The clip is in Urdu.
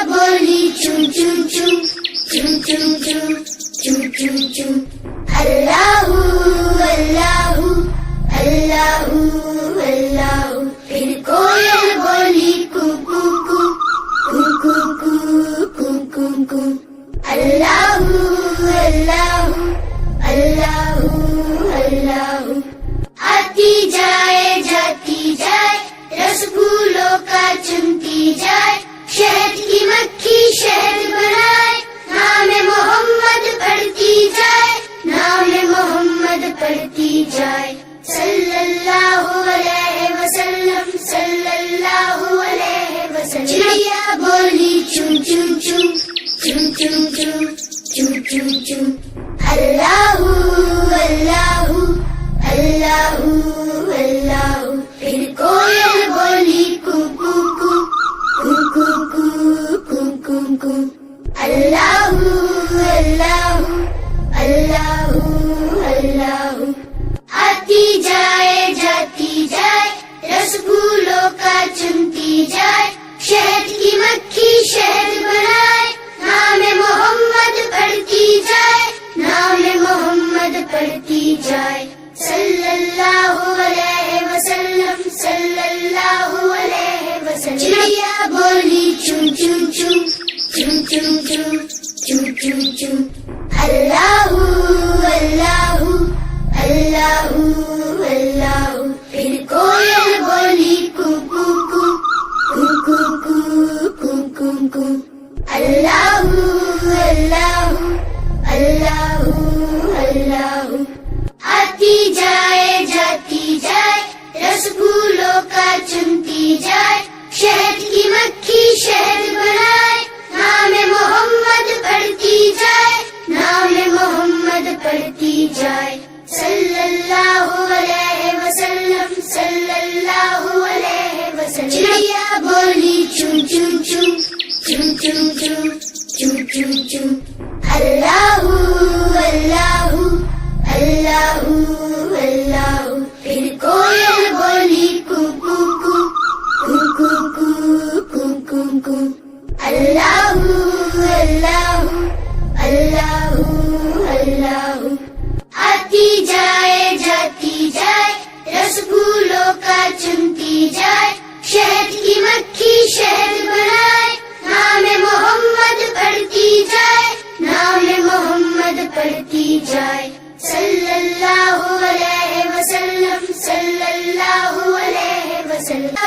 بولی چون چون چون چون چون چون چون چون چون اللہ اللہ اللہ اللہ پھر کوئل بولی کو کو کو کو کو کو کو کو اللہ اللہ اللہ اللہ آتی جائے جاتی جائے رس پھولوں کا چنتی جائے شہد کی مکھی شہد بنائے نام محمد پڑھتی جائے نام محمد پڑھتی جائے صلی اللہ علیہ وسلم صلی اللہ علیہ وسلم چڑیا بولی چون چون چون چون چون چون چون چون چون اللہ اللہ اللہ اللہ پھر کوئل بولی کو کو کو کو کو کو کو کو اللہ اللہ اللہ اللہ آتی جائے جاتی جائے رس پھولوں کا چنتی جائے شہد کی مکھی شہد بنائے نام محمد پڑھتی جائے نام محمد پڑھتی جائے صلی اللہ علیہ وسلم صلی اللہ علیہ وسلم چڑیا بولی چون چون چون چون چون چون چون چون چون اللہ اللہ اللہ اللہ پھر کوئل بولی کو کو کو کو کو کو کو کو اللہ اللہ اللہ اللہ آتی جائے جاتی جائے رس پھولوں کا چنتی جائے شہد کی مکھی شہد بنائے نام محمد پڑھتی جائے نام محمد پڑھتی جائے صلی اللہ علیہ وسلم صلی اللہ علیہ وسلم چڑیا بولی چون چون چون چون چون چون چون چون چون اللہ اللہ اللہ اللہ پھر کوئل بولی کو کو کو کو کو کو کو کو اللہ اللہ اللہ اللہ آتی جائے جاتی جائے رس پھولوں کا چنتی جائے شہد کی مکھی شہد بنائے نام محمد پڑھتی جائے نام محمد پڑھتی جائے صلی اللہ علیہ وسلم صلی اللہ علیہ وسلم